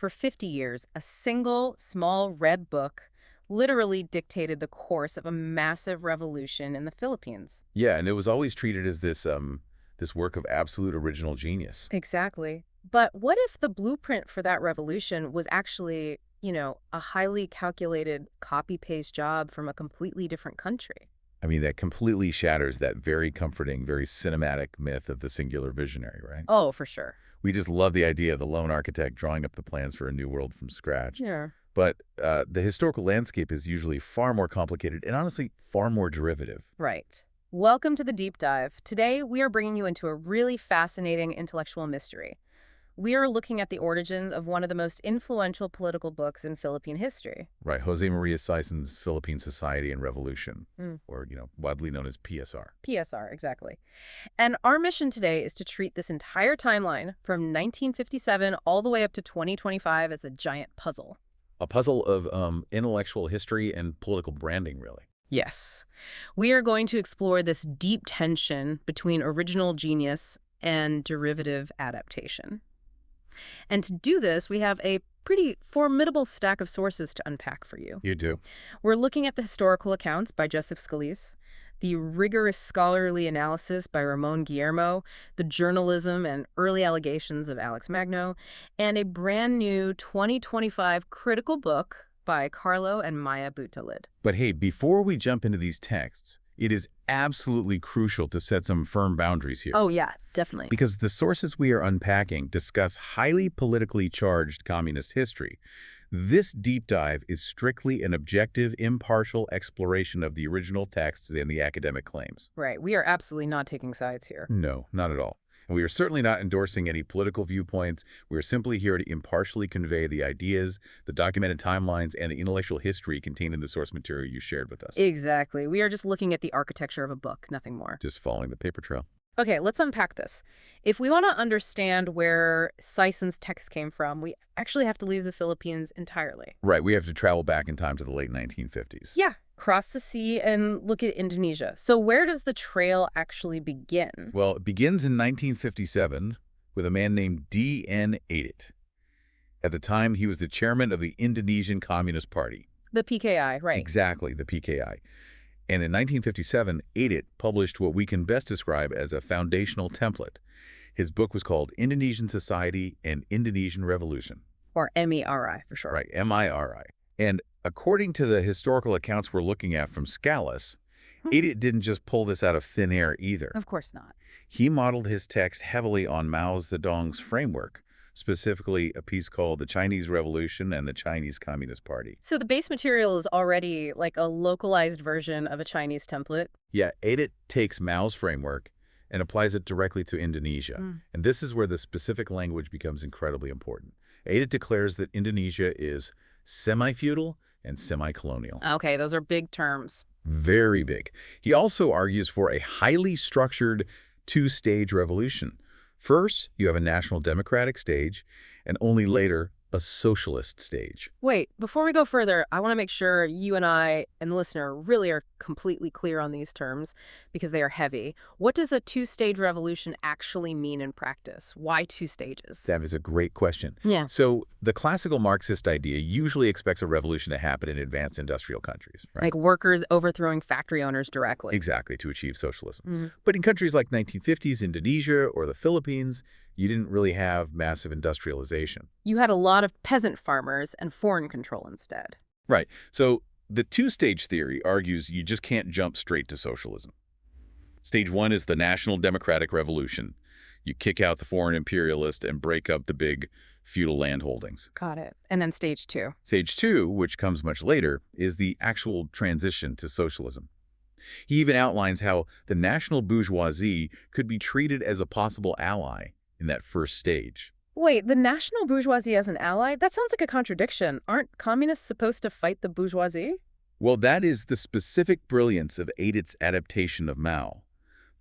For 50 years, a single, small red book literally dictated the course of a massive revolution in the Philippines. Yeah, and it was always treated as this work of absolute original genius. Exactly. But what if the blueprint for that revolution was actually, a highly calculated copy-paste job from a completely different country? I mean, that completely shatters that very comforting, very cinematic myth of the singular visionary, right? Oh, for sure. We just love the idea of the lone architect drawing up the plans for a new world from scratch. Yeah. But the historical landscape is usually far more complicated and honestly far more derivative. Right. Welcome to the deep dive. Today, we are bringing you into a really fascinating intellectual mystery. We are looking at the origins of one of the most influential political books in Philippine history. Right, Jose Maria Sison's Philippine Society and Revolution, Mm. or, widely known as PSR. PSR, exactly. And our mission today is to treat this entire timeline from 1957 all the way up to 2025 as a giant puzzle. A puzzle of intellectual history and political branding, really. Yes. We are going to explore this deep tension between original genius and derivative adaptation. And to do this, we have a pretty formidable stack of sources to unpack for you. You do. We're looking at the historical accounts by Joseph Scalice, the rigorous scholarly analysis by Ramon Guillermo, the journalism and early allegations of Alex Magno, and a brand new 2025 critical book by Carlo and Maya Butalid. But hey, before we jump into these texts, it is absolutely crucial to set some firm boundaries here. Oh, yeah, definitely. Because the sources we are unpacking discuss highly politically charged communist history. This deep dive is strictly an objective, impartial exploration of the original texts and the academic claims. Right. We are absolutely not taking sides here. No, not at all. And we are certainly not endorsing any political viewpoints. We are simply here to impartially convey the ideas, the documented timelines, and the intellectual history contained in the source material you shared with us. Exactly. We are just looking at the architecture of a book, nothing more. Just following the paper trail. Okay, let's unpack this. If we want to understand where Sison's text came from, we actually have to leave the Philippines entirely. Right, we have to travel back in time to the late 1950s. Yeah, cross the sea and look at Indonesia. So where does the trail actually begin? Well, it begins in 1957 with a man named D.N. Aidit. At the time, he was the chairman of the Indonesian Communist Party. The PKI, right. Exactly, the PKI. And in 1957, Aidit published what we can best describe as a foundational template. His book was called Indonesian Society and Indonesian Revolution. Or MERI, for short. Right, M-I-R-I. And according to the historical accounts we're looking at from Scalice, Aidit didn't just pull this out of thin air either. Of course not. He modeled his text heavily on Mao Zedong's framework, specifically a piece called The Chinese Revolution and the Chinese Communist Party. So the base material is already like a localized version of a Chinese template? Yeah, Aidit takes Mao's framework and applies it directly to Indonesia. And this is where the specific language becomes incredibly important. Aidit declares that Indonesia is semi-feudal and semi-colonial. Okay, those are big terms. Very big. He also argues for a highly structured two-stage revolution. First, you have a national democratic stage, and only later, a socialist stage. Wait, before we go further, I want to make sure you and I and the listener really are completely clear on these terms because they are heavy. What does a two-stage revolution actually mean in practice? Why two stages? That is a great question. Yeah. So the classical Marxist idea usually expects a revolution to happen in advanced industrial countries, right? Like workers overthrowing factory owners directly. Exactly, to achieve socialism. But in countries like 1950s Indonesia or the Philippines, you didn't really have massive industrialization. You had a lot of peasant farmers and foreign control instead. Right. So the two-stage theory argues you just can't jump straight to socialism. Stage one is the National Democratic Revolution. You kick out the foreign imperialist and break up the big feudal land holdings. Got it. And then stage two. Stage two, which comes much later, is the actual transition to socialism. He even outlines how the national bourgeoisie could be treated as a possible ally in that first stage. Wait, the national bourgeoisie as an ally? That sounds like a contradiction. Aren't communists supposed to fight the bourgeoisie? Well, that is the specific brilliance of Aidit's adaptation of Mao.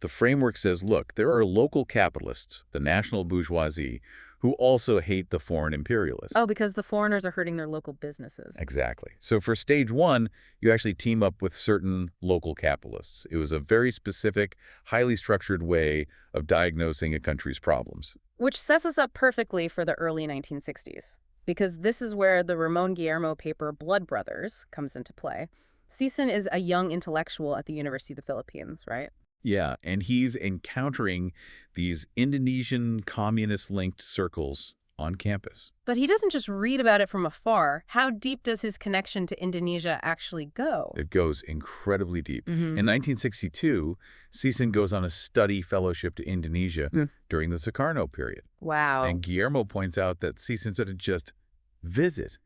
The framework says, look, there are local capitalists, the national bourgeoisie, who also hate the foreign imperialists. Oh, because the foreigners are hurting their local businesses. Exactly. So for stage one, you actually team up with certain local capitalists. It was a very specific, highly structured way of diagnosing a country's problems. Which sets us up perfectly for the early 1960s. because this is where the Ramon Guillermo paper Blood Brothers comes into play. Sison is a young intellectual at the University of the Philippines, right? Yeah, and he's encountering these Indonesian communist-linked circles on campus. But he doesn't just read about it from afar. How deep does his connection to Indonesia actually go? It goes incredibly deep. In 1962, Sison goes on a study fellowship to Indonesia during the Sukarno period. Wow. And Guillermo points out that Sison doesn't just visit.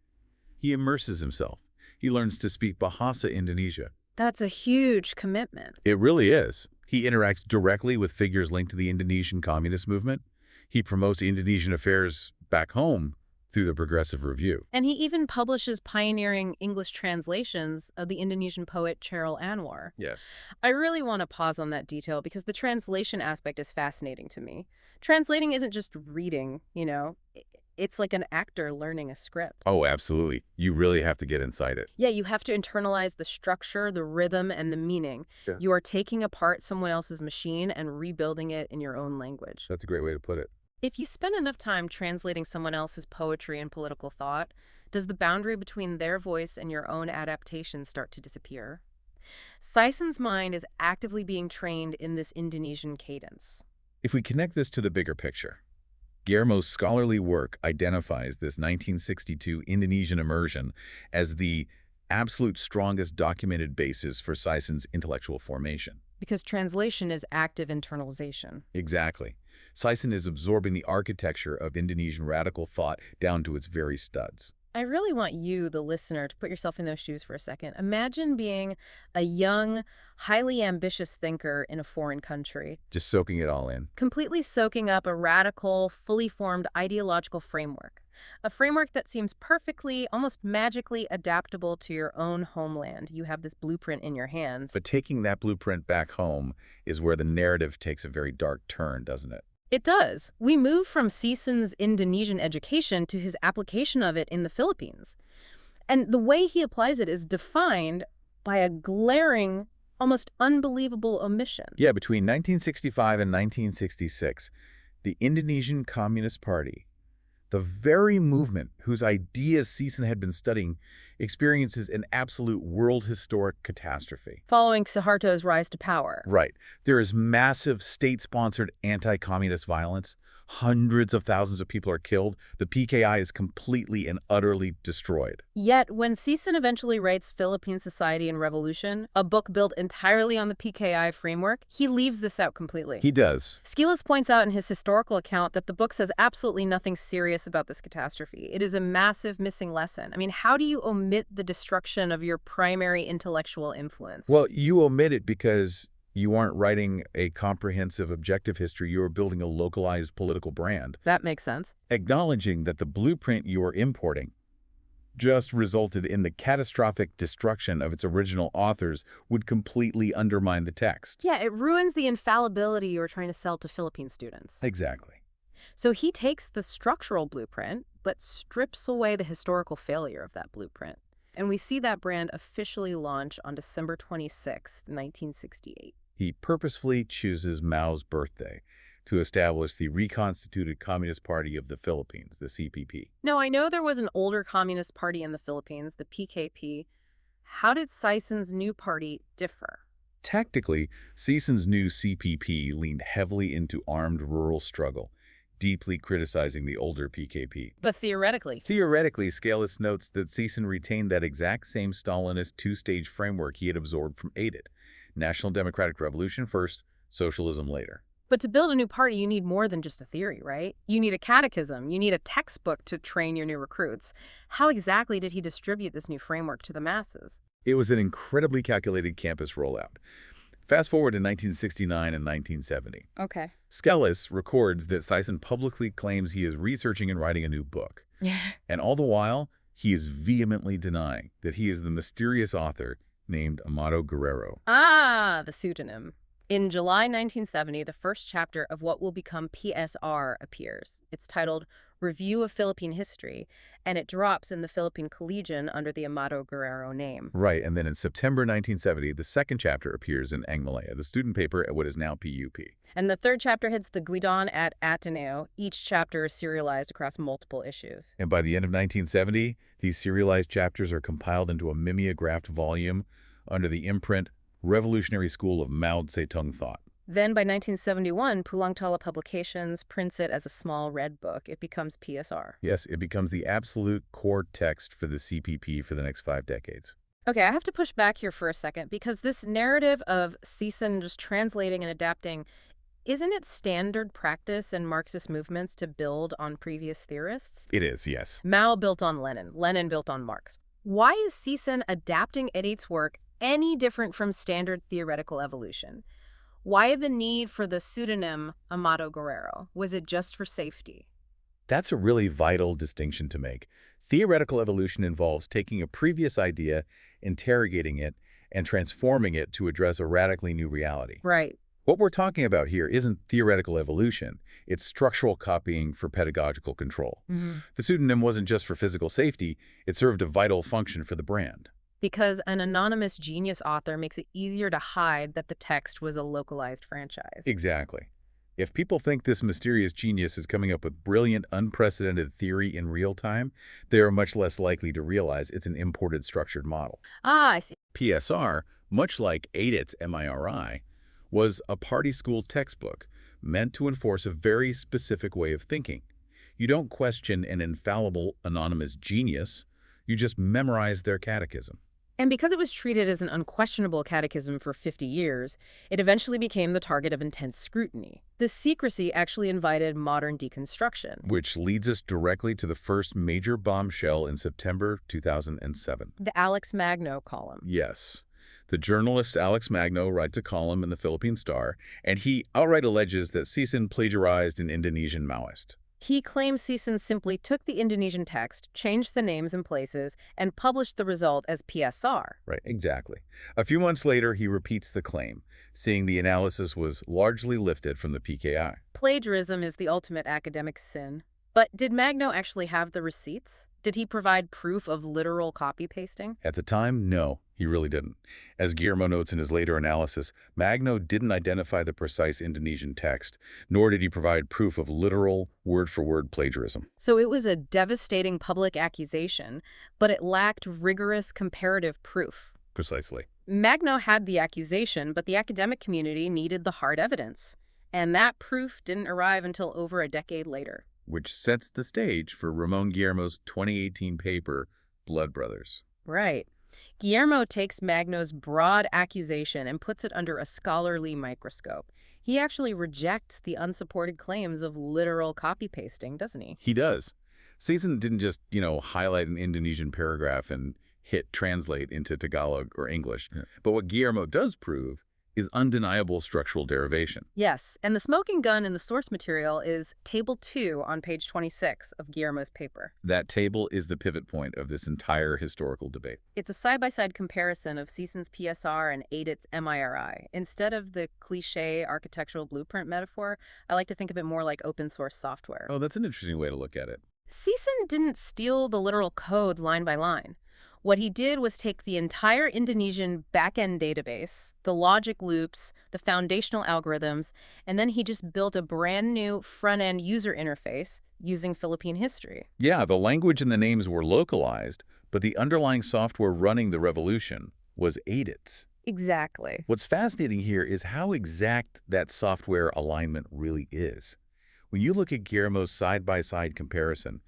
He immerses himself. He learns to speak Bahasa Indonesia. That's a huge commitment. It really is. He interacts directly with figures linked to the Indonesian communist movement. He promotes Indonesian affairs back home through the Progressive Review. And he even publishes pioneering English translations of the Indonesian poet Chairil Anwar. Yes. I really want to pause on that detail because the translation aspect is fascinating to me. Translating isn't just reading, you know. It's like an actor learning a script. Oh, absolutely. You really have to get inside it. Yeah, you have to internalize the structure, the rhythm, and the meaning. Yeah. You are taking apart someone else's machine and rebuilding it in your own language. That's a great way to put it. If you spend enough time translating someone else's poetry and political thought, does the boundary between their voice and your own adaptation start to disappear? Sison's mind is actively being trained in this Indonesian cadence. If we connect this to the bigger picture, Guillermo's scholarly work identifies this 1962 Indonesian immersion as the absolute strongest documented basis for Sison's intellectual formation. Because translation is active internalization. Exactly. Sison is absorbing the architecture of Indonesian radical thought down to its very studs. I really want you, the listener, to put yourself in those shoes for a second. Imagine being a young, highly ambitious thinker in a foreign country. Just soaking it all in. Completely soaking up a radical, fully formed ideological framework. A framework that seems perfectly, almost magically adaptable to your own homeland. You have this blueprint in your hands. But taking that blueprint back home is where the narrative takes a very dark turn, doesn't it? It does. We move from Sison's Indonesian education to his application of it in the Philippines. And the way he applies it is defined by a glaring, almost unbelievable omission. Yeah, between 1965 and 1966, the Indonesian Communist Party, the very movement whose ideas Sison had been studying, experiences an absolute world historic catastrophe. Following Suharto's rise to power. Right. There is massive state-sponsored anti-communist violence. Hundreds of thousands of people are killed. The PKI is completely and utterly destroyed. Yet, when Sison eventually writes Philippine Society and Revolution, a book built entirely on the PKI framework, he leaves this out completely. He does. Scalice points out in his historical account that the book says absolutely nothing serious about this catastrophe. It is a massive missing lesson. I mean, how do you omit the destruction of your primary intellectual influence? Well, you omit it because you aren't writing a comprehensive objective history. You are building a localized political brand. That makes sense. Acknowledging that the blueprint you are importing just resulted in the catastrophic destruction of its original authors would completely undermine the text. Yeah, it ruins the infallibility you were trying to sell to Philippine students. Exactly. So he takes the structural blueprint, but strips away the historical failure of that blueprint. And we see that brand officially launch on December 26, 1968. He purposefully chooses Mao's birthday to establish the reconstituted Communist Party of the Philippines, the CPP. Now, I know there was an older communist party in the Philippines, the PKP. How did Sison's new party differ? Tactically, Sison's new CPP leaned heavily into armed rural struggle, deeply criticizing the older PKP. But theoretically? Theoretically, Scalice notes that Sison retained that exact same Stalinist two-stage framework he had absorbed from Aidit. National Democratic Revolution first, socialism later. But to build a new party, you need more than just a theory, right? You need a catechism. You need a textbook to train your new recruits. How exactly did he distribute this new framework to the masses? It was an incredibly calculated campus rollout. Fast forward to 1969 and 1970. Okay. Scalice records that Sison publicly claims he is researching and writing a new book. And all the while, he is vehemently denying that he is the mysterious author named Amado Guerrero. Ah, the pseudonym. In July 1970, the first chapter of what will become PSR appears. It's titled Review of Philippine History, and it drops in the Philippine Collegian under the Amado Guerrero name. Right, and then in September 1970, the second chapter appears in Ang Malaya, the student paper at what is now PUP. And the third chapter hits the Guidon at Ateneo. Each chapter is serialized across multiple issues. And by the end of 1970, these serialized chapters are compiled into a mimeographed volume under the imprint Revolutionary School of Mao Zedong Thought. Then by 1971, Pulangtala Publications prints it as a small red book. It becomes PSR. Yes, it becomes the absolute core text for the CPP for the next 5 decades. Okay, I have to push back here for a second because this narrative of Sison just translating and adapting, isn't it standard practice in Marxist movements to build on previous theorists? It is, yes. Mao built on Lenin, Lenin built on Marx. Why is Sison adapting Aidit's work any different from standard theoretical evolution? Why the need for the pseudonym Amado Guerrero? Was it just for safety? That's a really vital distinction to make. Theoretical evolution involves taking a previous idea, interrogating it, and transforming it to address a radically new reality. Right. What we're talking about here isn't theoretical evolution. It's structural copying for pedagogical control. The pseudonym wasn't just for physical safety. It served a vital function for the brand. Because an anonymous genius author makes it easier to hide that the text was a localized franchise. Exactly. If people think this mysterious genius is coming up with brilliant, unprecedented theory in real time, they are much less likely to realize it's an imported structured model. Ah, I see. PSR, much like Aidit's MIRI, was a party school textbook meant to enforce a very specific way of thinking. You don't question an infallible, anonymous genius. You just memorize their catechism. And because it was treated as an unquestionable catechism for 50 years, it eventually became the target of intense scrutiny. This secrecy actually invited modern deconstruction. Which leads us directly to the first major bombshell in September 2007. The Alex Magno column. Yes. The journalist Alex Magno writes a column in the Philippine Star, and he outright alleges that Sison plagiarized an Indonesian Maoist. He claims Sison simply took the Indonesian text, changed the names and places, and published the result as PSR. Right, exactly. A few months later, he repeats the claim, saying the analysis was largely lifted from the PKI. Plagiarism is the ultimate academic sin. But did Magno actually have the receipts? Did he provide proof of literal copy-pasting? At the time, no, he really didn't. As Guillermo notes in his later analysis, Magno didn't identify the precise Indonesian text, nor did he provide proof of literal, word-for-word plagiarism. So it was a devastating public accusation, but it lacked rigorous comparative proof. Precisely. Magno had the accusation, but the academic community needed the hard evidence. And that proof didn't arrive until over a decade later. Which sets the stage for Ramon Guillermo's 2018 paper, Blood Brothers. Right. Guillermo takes Magno's broad accusation and puts it under a scholarly microscope. He actually rejects the unsupported claims of literal copy-pasting, doesn't he? He does. Sison didn't just, highlight an Indonesian paragraph and hit translate into Tagalog or English. Yeah. But what Guillermo does prove is undeniable structural derivation. Yes, and the smoking gun in the source material is Table 2 on page 26 of Guillermo's paper. That table is the pivot point of this entire historical debate. It's a side-by-side comparison of Sison's PSR and Aidit's MIRI. Instead of the cliché architectural blueprint metaphor, I like to think of it more like open-source software. Oh, that's an interesting way to look at it. Sison didn't steal the literal code line by line. What he did was take the entire Indonesian back-end database, the logic loops, the foundational algorithms, and then he just built a brand new front-end user interface using Philippine history. Yeah, the language and the names were localized, but the underlying software running the revolution was Aidit's. Exactly. What's fascinating here is how exact that software alignment really is. When you look at Guillermo's side-by-side comparison,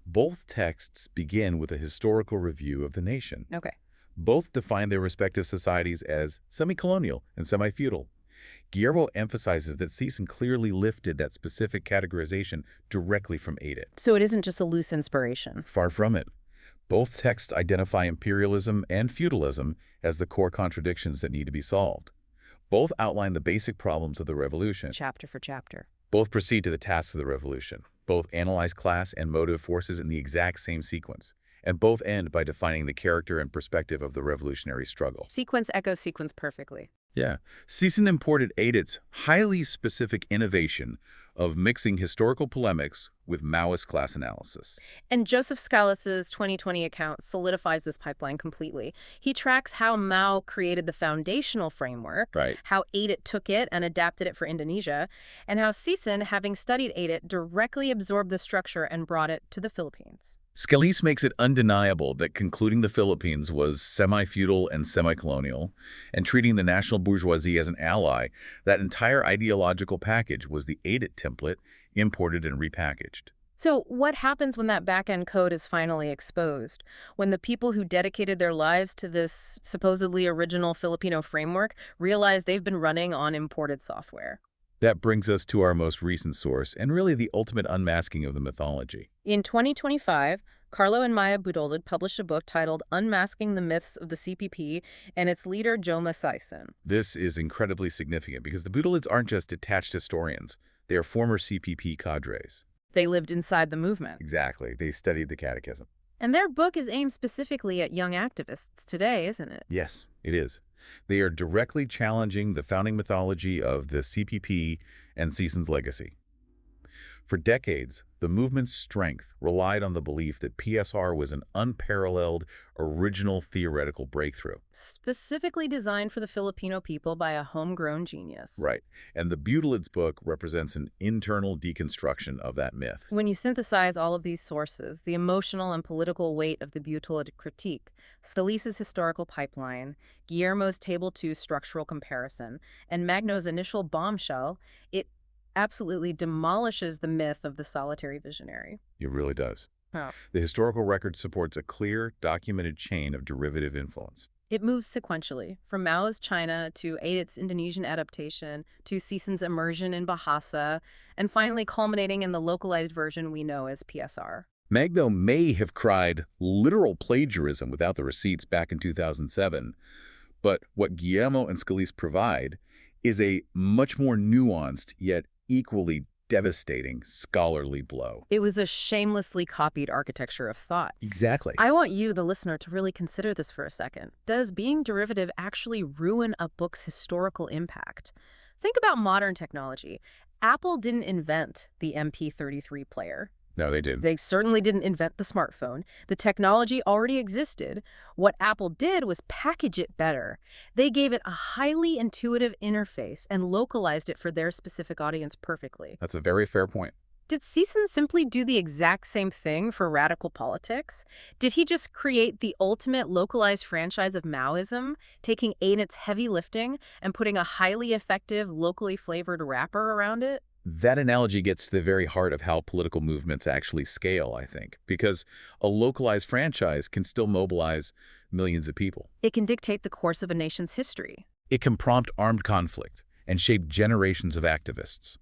both texts begin with a historical review of the nation. Okay. Both define their respective societies as semi-colonial and semi-feudal. Guillermo emphasizes that Sison clearly lifted that specific categorization directly from Aidit. So it isn't just a loose inspiration. Far from it. Both texts identify imperialism and feudalism as the core contradictions that need to be solved. Both outline the basic problems of the revolution. Chapter for chapter. Both proceed to the tasks of the revolution. Both analyze class and motive forces in the exact same sequence. And both end by defining the character and perspective of the revolutionary struggle. Sequence echoes sequence perfectly. Yeah. Sison imported Aidit's highly specific innovation of mixing historical polemics with Maoist class analysis. And Joseph Scalice's 2020 account solidifies this pipeline completely. He tracks how Mao created the foundational framework, Right. how Aidit took it and adapted it for Indonesia, and how Sison, having studied Aidit, directly absorbed the structure and brought it to the Philippines. Scalice makes it undeniable that concluding the Philippines was semi-feudal and semi-colonial, and treating the national bourgeoisie as an ally, that entire ideological package was the Aidit template imported and repackaged. So what happens when that back-end code is finally exposed? When the people who dedicated their lives to this supposedly original Filipino framework realize they've been running on imported software? That brings us to our most recent source, and really the ultimate unmasking of the mythology. In 2025, Carlo and Maya Butalid published a book titled Unmasking the Myths of the CPP and its leader Joma Sison. This is incredibly significant because the Butalids aren't just detached historians. They are former CPP cadres. They lived inside the movement. Exactly. They studied the catechism. And their book is aimed specifically at young activists today, isn't it? Yes, it is. They are directly challenging the founding mythology of the CPP and Sison's legacy. For decades, the movement's strength relied on the belief that PSR was an unparalleled, original theoretical breakthrough. Specifically designed for the Filipino people by a homegrown genius. Right. And the Butalids book represents an internal deconstruction of that myth. When you synthesize all of these sources, the emotional and political weight of the Butalid critique, Scalice's historical pipeline, Guillermo's Table 2 structural comparison, and Magno's initial bombshell, it absolutely demolishes the myth of the solitary visionary. It really does. Oh. The historical record supports a clear, documented chain of derivative influence. It moves sequentially, from Mao's China to Aidit's Indonesian adaptation to Sison's immersion in Bahasa, and finally culminating in the localized version we know as PSR. Magno may have cried literal plagiarism without the receipts back in 2007, but what Guillermo and Scalice provide is a much more nuanced yet equally devastating scholarly blow. It was a shamelessly copied architecture of thought. Exactly. I want you, the listener, to really consider this for a second. Does being derivative actually ruin a book's historical impact? Think about modern technology. Apple didn't invent the MP33 player. No, they didn't. They certainly didn't invent the smartphone. The technology already existed. What Apple did was package it better. They gave it a highly intuitive interface and localized it for their specific audience perfectly. That's a very fair point. Did Sison simply do the exact same thing for radical politics? Did he just create the ultimate localized franchise of Maoism, taking Aidit's heavy lifting and putting a highly effective, locally flavored wrapper around it? That analogy gets to the very heart of how political movements actually scale, I think, because a localized franchise can still mobilize millions of people. It can dictate the course of a nation's history. It can prompt armed conflict and shape generations of activists.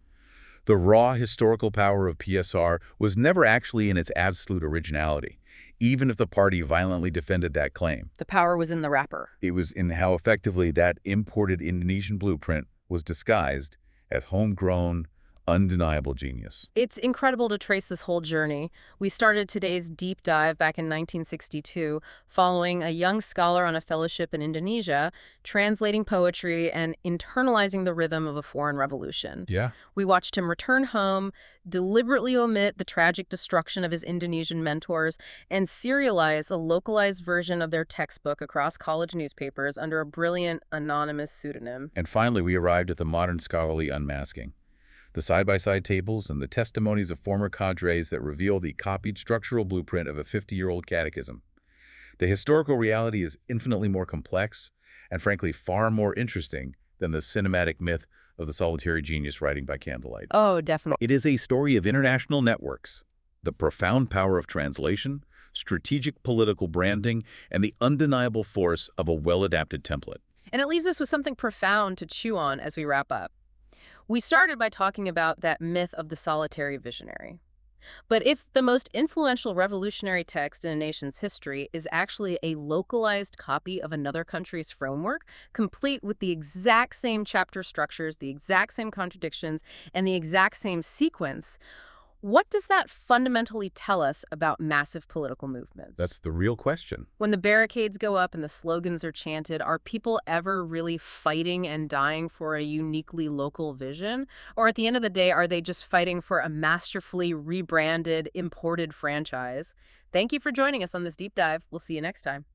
The raw historical power of PSR was never actually in its absolute originality, even if the party violently defended that claim. The power was in the wrapper. It was in how effectively that imported Indonesian blueprint was disguised as homegrown, undeniable genius. It's incredible to trace this whole journey. We started today's deep dive back in 1962, following a young scholar on a fellowship in Indonesia, translating poetry and internalizing the rhythm of a foreign revolution. Yeah. We watched him return home, deliberately omit the tragic destruction of his Indonesian mentors, and serialize a localized version of their textbook across college newspapers under a brilliant anonymous pseudonym. And finally, we arrived at the modern scholarly unmasking. The side-by-side tables and the testimonies of former cadres that reveal the copied structural blueprint of a 50-year-old catechism. The historical reality is infinitely more complex and, frankly, far more interesting than the cinematic myth of the solitary genius writing by candlelight. Oh, definitely. It is a story of international networks, the profound power of translation, strategic political branding, and the undeniable force of a well-adapted template. And it leaves us with something profound to chew on as we wrap up. We started by talking about that myth of the solitary visionary. But if the most influential revolutionary text in a nation's history is actually a localized copy of another country's framework, complete with the exact same chapter structures, the exact same contradictions, and the exact same sequence, What does that fundamentally tell us about massive political movements? That's the real question. When the barricades go up and the slogans are chanted, are people ever really fighting and dying for a uniquely local vision? Or at the end of the day, are they just fighting for a masterfully rebranded, imported franchise? Thank you for joining us on this deep dive. We'll see you next time.